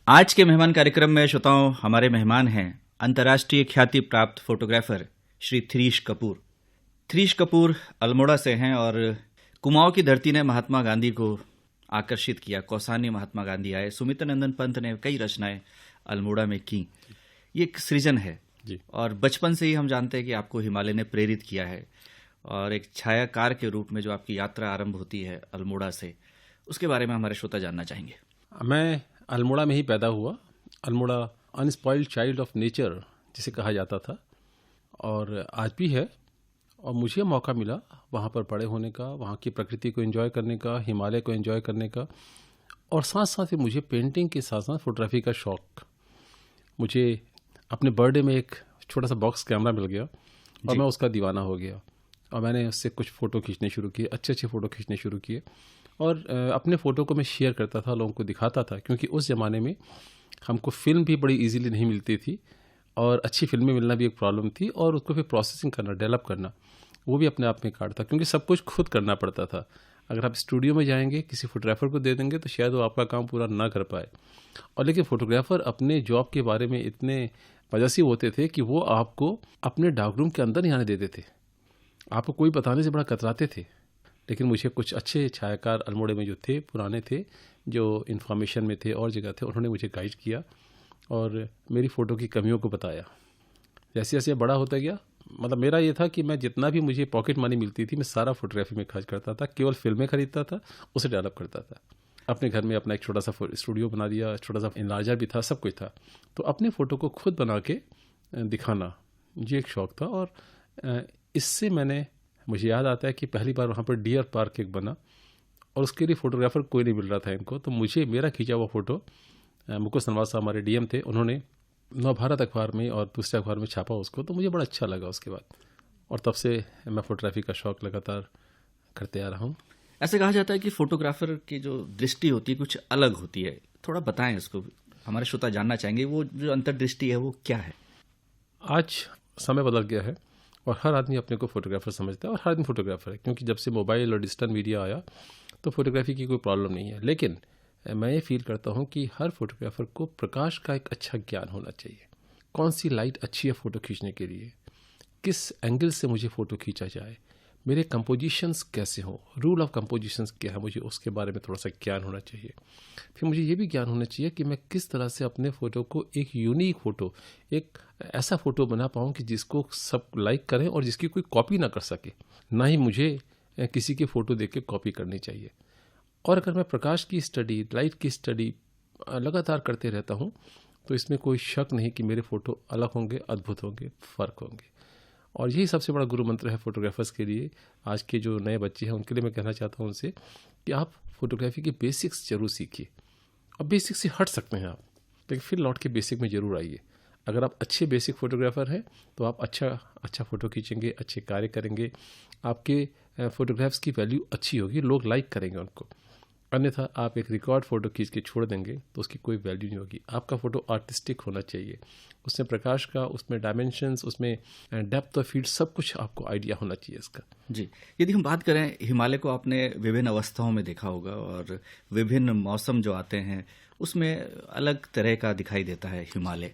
आज के मेहमान कार्यक्रम में श्रोताओं हमारे मेहमान हैं अंतर्राष्ट्रीय ख्याति प्राप्त फोटोग्राफर श्री थ्रीश कपूर। थ्रीश कपूर अल्मोड़ा से हैं और कुमाऊं की धरती ने महात्मा गांधी को आकर्षित किया। कौसानी महात्मा गांधी आए, सुमित्रानंदन पंत ने कई रचनाएं अल्मोड़ा में की। ये एक सृजन है जी। और बचपन से ही हम जानते हैं कि आपको हिमालय ने प्रेरित किया है और एक छायाकार के रूप में जो आपकी यात्रा आरंभ होती है अल्मोड़ा से, उसके बारे में हमारे श्रोता जानना चाहेंगे। मैं अल्मोड़ा में ही पैदा हुआ। Almora unspoiled child of nature जिसे कहा जाता था और आज भी है। और मुझे मौका मिला वहाँ पर बड़े होने का, वहाँ की प्रकृति को एंजॉय करने का, हिमालय को एंजॉय करने का, और साथ साथ ही मुझे पेंटिंग के साथ साथ फोटोग्राफी का शौक। मुझे अपने बर्थडे में एक छोटा सा बॉक्स कैमरा मिल गया और मैं उसका दीवाना हो गया और मैंने उससे कुछ फ़ोटो खींचने शुरू किए, अच्छे अच्छे फ़ोटो खींचने शुरू किए और अपने फ़ोटो को मैं शेयर करता था, लोगों को दिखाता था, क्योंकि उस ज़माने में हमको फ़िल्म भी बड़ी इजीली नहीं मिलती थी और अच्छी फिल्में मिलना भी एक प्रॉब्लम थी, और उसको फिर प्रोसेसिंग करना, डेवलप करना, वो भी अपने आप में कार्ड था, क्योंकि सब कुछ खुद करना पड़ता था। अगर आप स्टूडियो में जाएंगे, किसी फोटोग्राफर को दे देंगे तो शायद वो आपका काम पूरा ना कर पाए। और लेकिन फोटोग्राफर अपने जॉब के बारे में इतने पजेसिव होते थे कि वो आपको अपने डार्करूम के अंदर नहीं आने देते थे, आपको कोई बताने से बड़ा कतराते थे। लेकिन मुझे कुछ अच्छे छायाकार अल्मोड़े में जो थे, पुराने थे, जो इन्फॉर्मेशन में थे और जगह थे, उन्होंने मुझे गाइड किया और मेरी फ़ोटो की कमियों को बताया। जैसे जैसे बड़ा होता गया, मतलब मेरा ये था कि मैं जितना भी मुझे पॉकेट मनी मिलती थी मैं सारा फोटोग्राफी में खर्च करता था, केवल फिल्में खरीदता था, उसे डेवलप करता था। अपने घर में अपना एक छोटा सा स्टूडियो बना दिया, छोटा सा इनलार्जर भी था, सब कुछ था। तो अपने फ़ोटो को खुद बना के दिखाना ये एक शौक़ था। और इससे मुझे याद आता है कि पहली बार वहाँ पर डियर पार्क एक बना और उसके लिए फ़ोटोग्राफ़र कोई नहीं मिल रहा था इनको, तो मुझे मेरा खींचा हुआ फ़ोटो मुकुल सनवाल साहब हमारे डीएम थे, उन्होंने नवभारत अखबार में और दूसरे अखबार में छापा उसको, तो मुझे बड़ा अच्छा लगा उसके बाद, और तब से मैं फोटोग्राफी का शौक़ लगातार करते आ रहा हूँ। ऐसे कहा जाता है कि फोटोग्राफर की जो दृष्टि होती है कुछ अलग होती है, थोड़ा बताएं इसको, हमारे श्रोता जानना चाहेंगे वो जो अंतर्दृष्टि है वो क्या है। आज समय बदल गया है और हर आदमी अपने को फोटोग्राफर समझता है और हर आदमी फोटोग्राफर है, क्योंकि जब से मोबाइल और डिजिटल मीडिया आया तो फोटोग्राफी की कोई प्रॉब्लम नहीं है। लेकिन मैं ये फील करता हूँ कि हर फोटोग्राफर को प्रकाश का एक अच्छा ज्ञान होना चाहिए। कौन सी लाइट अच्छी है फ़ोटो खींचने के लिए, किस एंगल से मुझे फ़ोटो खींचा जाए, मेरे कंपोजिशंस कैसे हों, रूल ऑफ कंपोजिशंस क्या है, मुझे उसके बारे में थोड़ा सा ज्ञान होना चाहिए। फिर मुझे ये भी ज्ञान होना चाहिए कि मैं किस तरह से अपने फ़ोटो को एक यूनिक फ़ोटो, एक ऐसा फ़ोटो बना पाऊँ कि जिसको सब लाइक करें और जिसकी कोई कॉपी ना कर सके। ना ही मुझे किसी के फ़ोटो देख के कॉपी करनी चाहिए। और अगर मैं प्रकाश की स्टडी, लाइट की स्टडी लगातार करते रहता हूँ तो इसमें कोई शक नहीं कि मेरे फ़ोटो अलग होंगे, अद्भुत होंगे, फ़र्क होंगे। और यही सबसे बड़ा गुरु मंत्र है फोटोग्राफर्स के लिए। आज के जो नए बच्चे हैं उनके लिए मैं कहना चाहता हूँ उनसे कि आप फोटोग्राफी के बेसिक्स ज़रूर सीखिए। अब बेसिक से हट सकते हैं आप, लेकिन फिर लौट के बेसिक में ज़रूर आइए। अगर आप अच्छे बेसिक फोटोग्राफर हैं तो आप अच्छा फ़ोटो खींचेंगे, अच्छे कार्य करेंगे, आपके फ़ोटोग्राफ्स की वैल्यू अच्छी होगी, लोग लाइक करेंगे उनको। अन्यथा आप एक रिकॉर्ड फ़ोटो खींच के छोड़ देंगे तो उसकी कोई वैल्यू नहीं होगी। आपका फ़ोटो आर्टिस्टिक होना चाहिए, उसमें प्रकाश का, उसमें डायमेंशंस, उसमें डेप्थ ऑफ फील्ड, सब कुछ आपको आइडिया होना चाहिए इसका। जी, यदि हम बात करें, हिमालय को आपने विभिन्न अवस्थाओं में देखा होगा और विभिन्न मौसम जो आते हैं उसमें अलग तरह का दिखाई देता है हिमालय।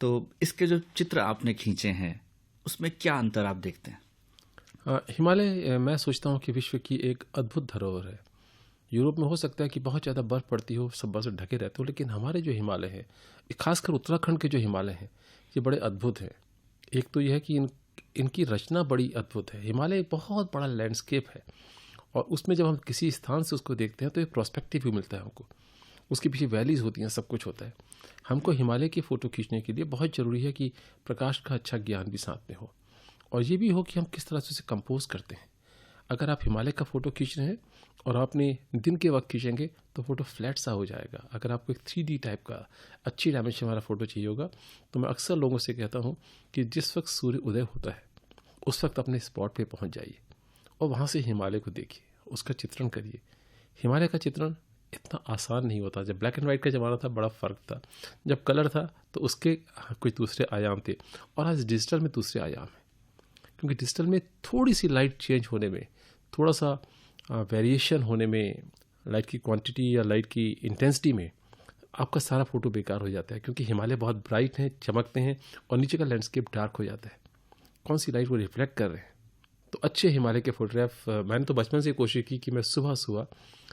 तो इसके जो चित्र आपने खींचे हैं उसमें क्या अंतर आप देखते हैं? हिमालय मैं सोचता हूँ कि विश्व की एक अद्भुत धरोहर है। यूरोप में हो सकता है कि बहुत ज़्यादा बर्फ़ पड़ती हो, सब बर्फ से ढके रहते हो, लेकिन हमारे जो हिमालय हैं, खासकर उत्तराखंड के जो हिमालय हैं, ये बड़े अद्भुत हैं। एक तो यह है कि इनकी रचना बड़ी अद्भुत है। हिमालय एक बहुत बड़ा लैंडस्केप है और उसमें जब हम किसी स्थान से उसको देखते हैं तो एक पर्सपेक्टिव भी मिलता है हमको। उसके पीछे वैलीज़ होती हैं, सब कुछ होता है। हमको हिमालय की फ़ोटो खींचने के लिए बहुत ज़रूरी है कि प्रकाश का अच्छा ज्ञान भी साथ में हो और ये भी हो कि हम किस तरह से उसे कंपोज करते हैं। अगर आप हिमालय का फ़ोटो खींच रहे हैं और आपने दिन के वक्त खींचेंगे तो फ़ोटो फ्लैट सा हो जाएगा। अगर आपको एक 3D टाइप का अच्छी डायमेंशन वाला फ़ोटो चाहिए होगा तो मैं अक्सर लोगों से कहता हूँ कि जिस वक्त सूर्य उदय होता है उस वक्त अपने स्पॉट पे पहुँच जाइए और वहाँ से हिमालय को देखिए, उसका चित्रण करिए। हिमालय का चित्रण इतना आसान नहीं होता। जब ब्लैक एंड वाइट का ज़माना था बड़ा फ़र्क था, जब कलर था तो उसके कुछ दूसरे आयाम थे, और आज डिजिटल में दूसरे आयाम हैं। क्योंकि डिजिटल में थोड़ी सी लाइट चेंज होने में, थोड़ा सा वेरिएशन होने में, लाइट की क्वांटिटी या लाइट की इंटेंसिटी में आपका सारा फोटो बेकार हो जाता है, क्योंकि हिमालय बहुत ब्राइट हैं, चमकते हैं और नीचे का लैंडस्केप डार्क हो जाता है। कौन सी लाइट वो रिफ्लेक्ट कर रहे हैं। तो अच्छे हिमालय के फोटोग्राफ मैंने तो बचपन से कोशिश की कि मैं सुबह सुबह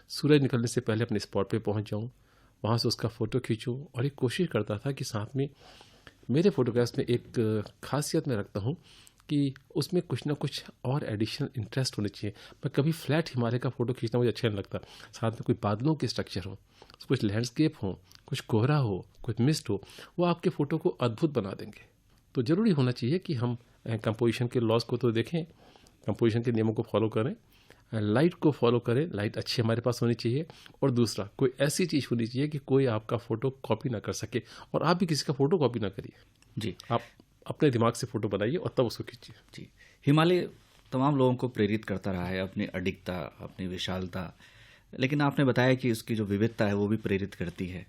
सूरज निकलने से पहले अपने स्पॉट पे पहुंच जाऊं, वहां से उसका फ़ोटो खींचूं। और एक कोशिश करता था कि साथ में मेरे फोटोग्राफ्स में एक खासियत मैं रखता हूं कि उसमें कुछ ना कुछ और एडिशनल इंटरेस्ट होने चाहिए। मैं कभी फ्लैट हिमालय का फ़ोटो खींचना मुझे अच्छा नहीं लगता। साथ में कोई बादलों के स्ट्रक्चर हो, कुछ लैंडस्केप हो, कुछ कोहरा हो, कुछ मिस्ट हो, वो आपके फ़ोटो को अद्भुत बना देंगे। तो ज़रूरी होना चाहिए कि हम कंपोजिशन के लॉज को तो देखें, कंपोजिशन के नियमों को फॉलो करें, लाइट को फॉलो करें, लाइट अच्छी हमारे पास होनी चाहिए। और दूसरा, कोई ऐसी चीज़ होनी चाहिए कि कोई आपका फ़ोटो कॉपी ना कर सके, और आप भी किसी का फ़ोटो कॉपी ना करिए जी। आप अपने दिमाग से फ़ोटो बनाइए और तब उसको खींचिए। जी, हिमालय तमाम लोगों को प्रेरित करता रहा है, अपनी अडिगता, अपनी विशालता, लेकिन आपने बताया कि उसकी जो विविधता है वो भी प्रेरित करती है।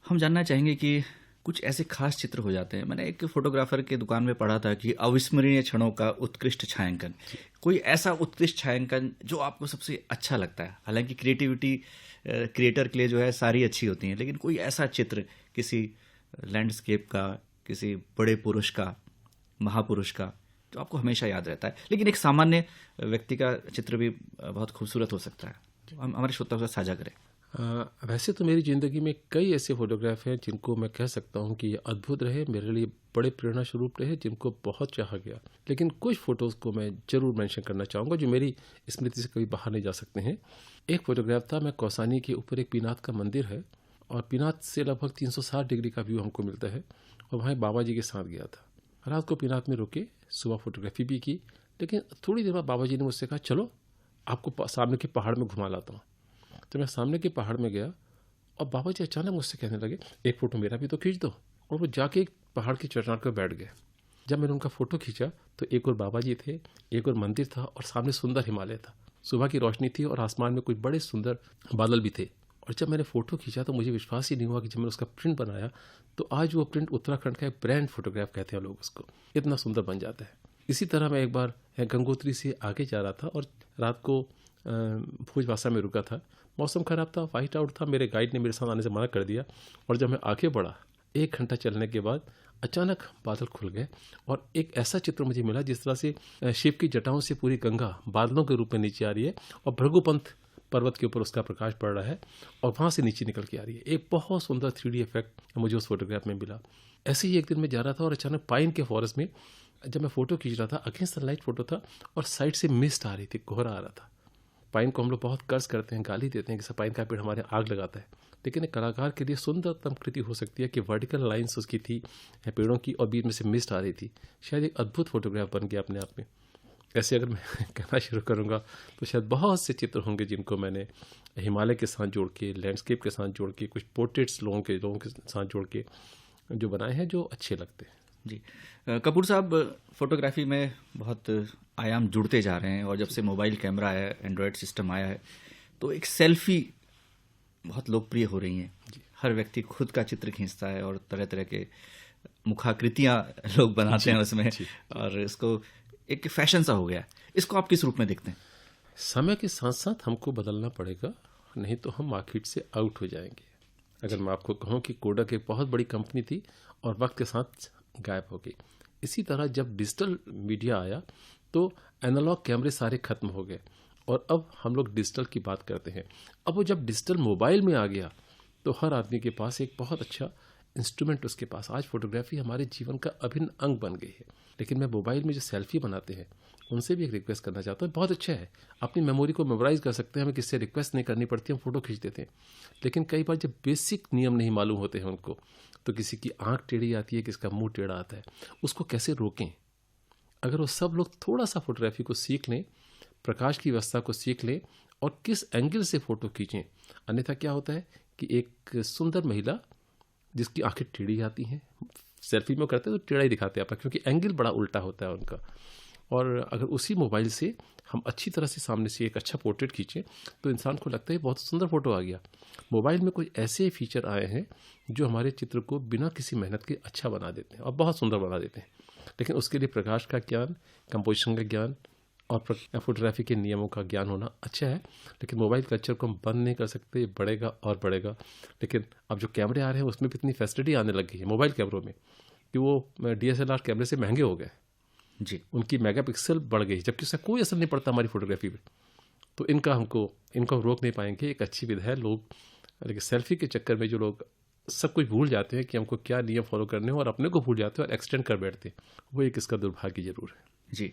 हम जानना चाहेंगे कि कुछ ऐसे खास चित्र हो जाते हैं। मैंने एक फोटोग्राफर के दुकान में पढ़ा था कि अविस्मरणीय क्षणों का उत्कृष्ट छायांकन। कोई ऐसा उत्कृष्ट छायांकन जो आपको सबसे अच्छा लगता है? हालांकि क्रिएटिविटी क्रिएटर के लिए जो है सारी अच्छी होती हैं, लेकिन कोई ऐसा चित्र किसी लैंडस्केप का, किसी बड़े पुरुष का, महापुरुष का, जो आपको हमेशा याद रहता है। लेकिन एक सामान्य व्यक्ति का चित्र भी बहुत खूबसूरत हो सकता है, हम हमारे श्रोताओं के साथ साझा करें। वैसे तो मेरी ज़िंदगी में कई ऐसे फोटोग्राफ हैं जिनको मैं कह सकता हूं कि ये अद्भुत रहे, मेरे लिए बड़े प्रेरणा स्वरूप रहे, जिनको बहुत चाहा गया। लेकिन कुछ फ़ोटोज़ को मैं ज़रूर मेंशन करना चाहूँगा जो मेरी स्मृति से कभी बाहर नहीं जा सकते हैं। एक फ़ोटोग्राफ था, मैं कौसानी के ऊपर एक पीनाथ का मंदिर है और पीनाथ से लगभग 360 डिग्री का व्यू हमको मिलता है, और वहाँ बाबा जी के साथ गया था। रात को पीनाथ में रुके, सुबह फोटोग्राफी भी की, लेकिन थोड़ी देर बाद बाबा जी ने मुझसे कहा चलो आपको सामने के पहाड़ में घुमा लाता हूँ। तो मैं सामने के पहाड़ में गया और बाबा जी अचानक मुझसे कहने लगे एक फ़ोटो मेरा भी तो खींच दो। और वो जाके एक पहाड़ की चट्टान पर बैठ गए। जब मैंने उनका फ़ोटो खींचा तो एक और बाबा जी थे, एक और मंदिर था और सामने सुंदर हिमालय था। सुबह की रोशनी थी और आसमान में कुछ बड़े सुंदर बादल भी थे। और जब मैंने फ़ोटो खींचा तो मुझे विश्वास ही नहीं हुआ कि जब मैंने उसका प्रिंट बनाया तो आज वो प्रिंट उत्तराखंड का एक ब्रांड फोटोग्राफ कहते हैं लोग उसको, इतना सुंदर बन जाता है। इसी तरह मैं एक बार गंगोत्री से आगे जा रहा था और रात को भोजवासा में रुका था। मौसम खराब था, वाइट आउट था, मेरे गाइड ने मेरे साथ आने से मना कर दिया। और जब मैं आगे बढ़ा 1 घंटा चलने के बाद अचानक बादल खुल गए और एक ऐसा चित्र मुझे मिला जिस तरह से शिव की जटाओं से पूरी गंगा बादलों के रूप में नीचे आ रही है और भृगुपंथ पर्वत के ऊपर उसका प्रकाश पड़ रहा है और वहाँ से नीचे निकल के आ रही है। एक बहुत सुंदर 3D इफेक्ट मुझे उस फोटोग्राफ में मिला। ऐसे ही एक दिन मैं जा रहा था और अचानक पाइन के फॉरेस्ट में जब मैं फ़ोटो खींच रहा था, अगेंस्ट लाइट फ़ोटो था और साइड से मिस्ट आ रही थी, कोहरा आ रहा था। पाइन को हम लोग बहुत कर्ज करते हैं, गाली देते हैं कि पाइन का पेड़ हमारे आग लगाता है, लेकिन एक कलाकार के लिए सुंदरतम कृति हो सकती है कि वर्टिकल लाइंस उसकी थी पेड़ों की और बीच में से मिस्ट आ रही थी। शायद एक अद्भुत फोटोग्राफ बन गया अपने आप में। ऐसे अगर मैं कहना शुरू करूँगा तो शायद बहुत से चित्र होंगे जिनको मैंने हिमालय के साथ जोड़ के, लैंडस्केप के साथ जोड़ के, कुछ पोर्ट्रेट्स लोगों के साथ जोड़ के जो बनाए हैं जो अच्छे लगते हैं। जी, कपूर साहब, फोटोग्राफी में बहुत आयाम जुड़ते जा रहे हैं और जब से मोबाइल कैमरा आया है, एंड्रॉयड सिस्टम आया है, तो एक सेल्फी बहुत लोकप्रिय हो रही हैं। हर व्यक्ति खुद का चित्र खींचता है और तरह तरह के मुखाकृतियां लोग बनाते हैं उसमें, और इसको एक फैशन सा हो गया। इसको आप किस रूप में देखते हैं? समय के साथ साथ हमको बदलना पड़ेगा, नहीं तो हम मार्केट से आउट हो जाएंगे। अगर मैं आपको कहूँ कि कोडक एक बहुत बड़ी कंपनी थी और वक्त के साथ गायब हो गई। इसी तरह जब डिजिटल मीडिया आया तो एनालॉग कैमरे सारे खत्म हो गए और अब हम लोग डिजिटल की बात करते हैं। अब वो जब डिजिटल मोबाइल में आ गया तो हर आदमी के पास एक बहुत अच्छा इंस्ट्रूमेंट उसके पास। आज फोटोग्राफी हमारे जीवन का अभिन्न अंग बन गई है। लेकिन मैं मोबाइल में जो सेल्फी बनाते हैं उनसे भी एक रिक्वेस्ट करना चाहता हूँ। बहुत अच्छा है, अपनी मेमोरी को मेमोराइज कर सकते हैं, हमें किससे रिक्वेस्ट नहीं करनी पड़ती, हम फोटो खींच देते हैं। लेकिन कई बार जब बेसिक नियम नहीं मालूम होते हैं उनको, तो किसी की आंख टेढ़ी आती है, किसका मुंह टेढ़ा आता है, उसको कैसे रोकें। अगर वो सब लोग थोड़ा सा फोटोग्राफी को सीख लें, प्रकाश की व्यवस्था को सीख लें और किस एंगल से फ़ोटो खींचें। अन्यथा क्या होता है कि एक सुंदर महिला जिसकी आंखें टेढ़ी आती हैं, सेल्फी में करते हैं तो टेढ़ा ही दिखाते हैं आपका, क्योंकि एंगल बड़ा उल्टा होता है उनका। और अगर उसी मोबाइल से हम अच्छी तरह से सामने से एक अच्छा पोर्ट्रेट खींचें तो इंसान को लगता है बहुत सुंदर फोटो आ गया। मोबाइल में कुछ ऐसे फीचर आए हैं जो हमारे चित्र को बिना किसी मेहनत के अच्छा बना देते हैं और बहुत सुंदर बना देते हैं। लेकिन उसके लिए प्रकाश का ज्ञान, कंपोजिशन का ज्ञान, और फोटोग्राफी के नियमों का ज्ञान होना अच्छा है, लेकिन मोबाइल कल्चर को हम बंद नहीं कर सकते, ये बढ़ेगा और बढ़ेगा। लेकिन अब जो कैमरे आ रहे हैं उसमें भी इतनी फैसिलिटी आने लगी है मोबाइल कैमरों में कि वो DSLR कैमरे से महंगे हो गए, जी उनकी मेगापिक्सल बढ़ गई, जबकि उससे कोई असर नहीं पड़ता हमारी फोटोग्राफी पे। तो इनको हम रोक नहीं पाएंगे। एक अच्छी विधा है, लोग लेकिन सेल्फी के चक्कर में जो लोग सब कुछ भूल जाते हैं कि हमको क्या नियम फॉलो करने हैं और अपने को भूल जाते हैं और एक्सटेंड कर बैठते हैं, वो एक इसका दुर्भाग्य जरूर है। जी।